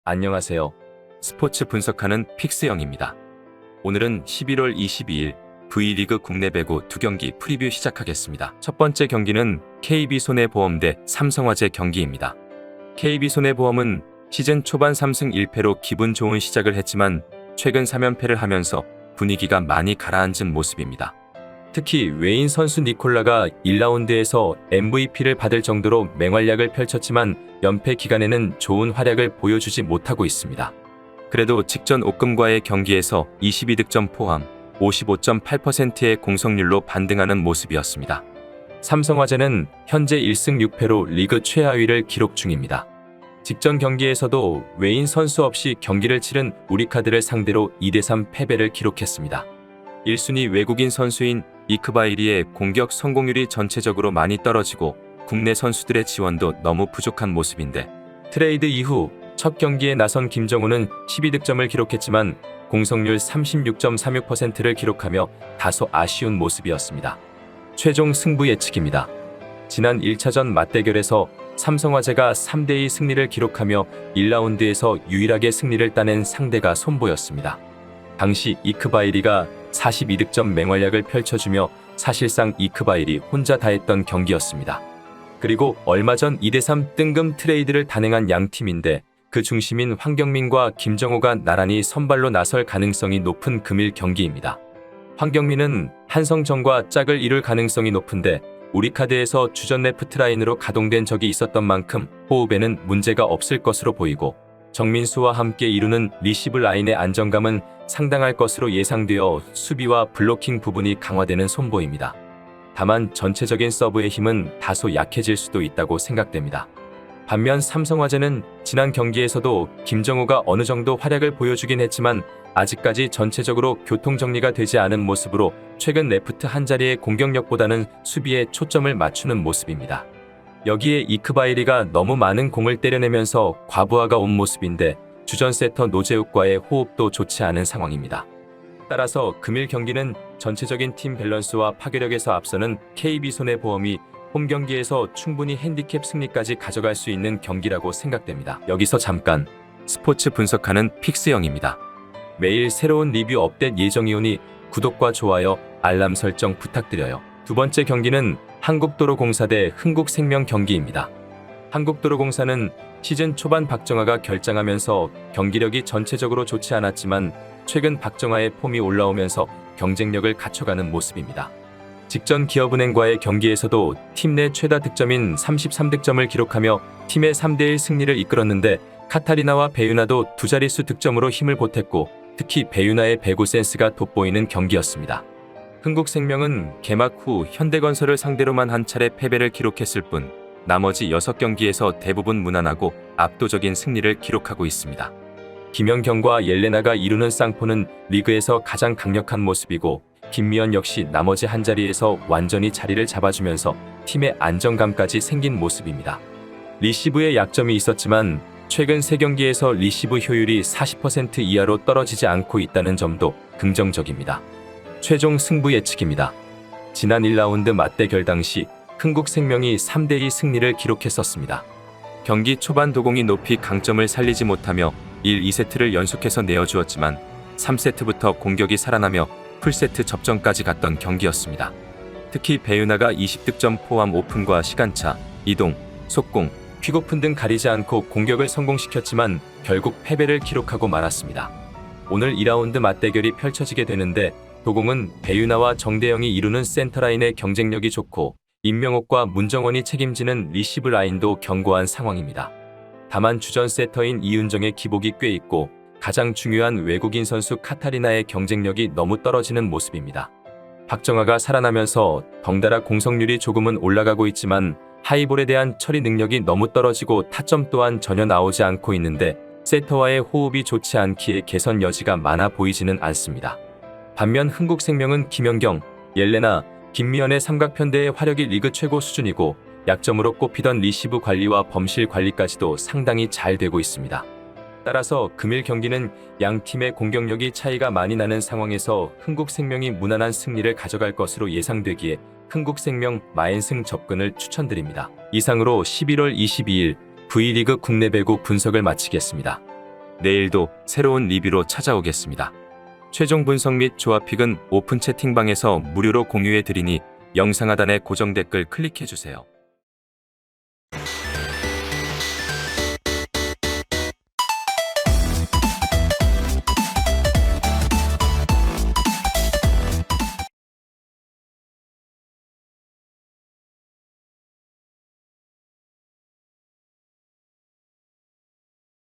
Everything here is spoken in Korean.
안녕하세요. 스포츠 분석하는 픽스영입니다. 오늘은 11월 22일 V리그 국내 배구 2경기 프리뷰 시작하겠습니다. 첫 번째 경기는 KB손해보험 대 삼성화재 경기입니다. KB손해보험은 시즌 초반 3승 1패로 기분 좋은 시작을 했지만 최근 3연패를 하면서 분위기가 많이 가라앉은 모습입니다. 특히 외인 선수 니콜라가 1라운드에서 MVP를 받을 정도로 맹활약을 펼쳤지만 연패 기간에는 좋은 활약을 보여주지 못하고 있습니다. 그래도 직전 옥금과의 경기에서 22득점 포함 55.8%의 공성률로 반등하는 모습이었습니다. 삼성화재는 현재 1승 6패로 리그 최하위를 기록 중입니다. 직전 경기에서도 외인 선수 없이 경기를 치른 우리카드를 상대로 2대3 패배를 기록했습니다. 1순위 외국인 선수인 이크바이리의 공격 성공률이 전체적으로 많이 떨어지고 국내 선수들의 지원도 너무 부족한 모습인데 트레이드 이후 첫 경기에 나선 김정우는 12득점을 기록했지만 공성률 36.36%를 기록하며 다소 아쉬운 모습이었습니다. 최종 승부 예측입니다. 지난 1차전 맞대결에서 삼성화재가 3대2 승리를 기록하며 1라운드에서 유일하게 승리를 따낸 상대가 손보였습니다. 당시 이크바이리가 42득점 맹활약을 펼쳐주며 사실상 이크바이리 혼자 다 했던 경기였습니다. 그리고 얼마 전 2대3 뜬금 트레이드를 단행한 양 팀인데 그 중심인 황경민과 김정호가 나란히 선발로 나설 가능성이 높은 금일 경기입니다. 황경민은 한성정과 짝을 이룰 가능성이 높은데 우리카드에서 주전 레프트 라인으로 가동된 적이 있었던 만큼 호흡에는 문제가 없을 것으로 보이고 정민수와 함께 이루는 리시브 라인의 안정감은 상당할 것으로 예상되어 수비와 블로킹 부분이 강화되는 손보입니다. 다만 전체적인 서브의 힘은 다소 약해질 수도 있다고 생각됩니다. 반면 삼성화재는 지난 경기에서도 김정우가 어느 정도 활약을 보여주긴 했지만 아직까지 전체적으로 교통정리가 되지 않은 모습으로 최근 레프트 한자리의 공격력보다는 수비에 초점을 맞추는 모습입니다. 여기에 이크바이리가 너무 많은 공을 때려내면서 과부하가 온 모습인데 주전 세터 노재욱과의 호흡도 좋지 않은 상황입니다. 따라서 금일 경기는 전체적인 팀 밸런스와 파괴력에서 앞서는 KB손해보험이 홈 경기에서 충분히 핸디캡 승리까지 가져갈 수 있는 경기라고 생각됩니다. 여기서 잠깐 스포츠 분석하는 픽스영입니다. 매일 새로운 리뷰 업데이트 예정이오니 구독과 좋아요, 알람 설정 부탁드려요. 두 번째 경기는 한국도로공사 대 흥국생명 경기입니다. 한국도로공사는 시즌 초반 박정아가 결장하면서 경기력이 전체적으로 좋지 않았지만 최근 박정아의 폼이 올라오면서 경쟁력을 갖춰가는 모습입니다. 직전 기업은행과의 경기에서도 팀 내 최다 득점인 33득점을 기록하며 팀의 3대1 승리를 이끌었는데 카타리나와 배유나도 두 자릿수 득점으로 힘을 보탰고 특히 배유나의 배구 센스가 돋보이는 경기였습니다. 흥국생명은 개막 후 현대건설을 상대로만 한 차례 패배를 기록했을 뿐 나머지 6경기에서 대부분 무난하고 압도적인 승리를 기록하고 있습니다. 김연경과 옐레나가 이루는 쌍포는 리그에서 가장 강력한 모습이고 김미연 역시 나머지 한 자리에서 완전히 자리를 잡아주면서 팀의 안정감까지 생긴 모습입니다. 리시브에 약점이 있었지만 최근 3경기에서 리시브 효율이 40% 이하로 떨어지지 않고 있다는 점도 긍정적입니다. 최종 승부 예측입니다. 지난 1라운드 맞대결 당시 흥국생명이 3대2 승리를 기록했었습니다. 경기 초반 도공이 높이 강점을 살리지 못하며 1, 2세트를 연속해서 내어주었지만 3세트부터 공격이 살아나며 풀세트 접전까지 갔던 경기였습니다. 특히 배유나가 20득점 포함 오픈과 시간차, 이동, 속공, 퀵오픈 등 가리지 않고 공격을 성공시켰지만 결국 패배를 기록하고 말았습니다. 오늘 2라운드 맞대결이 펼쳐지게 되는데 도공은 배유나와 정대영이 이루는 센터라인의 경쟁력이 좋고 임명옥과 문정원이 책임지는 리시브 라인도 견고한 상황입니다. 다만 주전 세터인 이윤정의 기복이 꽤 있고 가장 중요한 외국인 선수 카타리나의 경쟁력이 너무 떨어지는 모습입니다. 박정아가 살아나면서 덩달아 공성률이 조금은 올라가고 있지만 하이볼에 대한 처리 능력이 너무 떨어지고 타점 또한 전혀 나오지 않고 있는데 세터와의 호흡이 좋지 않기에 개선 여지가 많아 보이지는 않습니다. 반면 흥국생명은 김연경, 옐레나, 김미연의 삼각편대의 화력이 리그 최고 수준이고 약점으로 꼽히던 리시브 관리와 범실 관리까지도 상당히 잘 되고 있습니다. 따라서 금일 경기는 양 팀의 공격력이 차이가 많이 나는 상황에서 흥국생명이 무난한 승리를 가져갈 것으로 예상되기에 흥국생명 마인승 접근을 추천드립니다. 이상으로 11월 22일 V리그 국내 배구 분석을 마치겠습니다. 내일도 새로운 리뷰로 찾아오겠습니다. 최종 분석 및 조합픽은 오픈 채팅방에서 무료로 공유해 드리니 영상 하단의 고정 댓글 클릭해 주세요.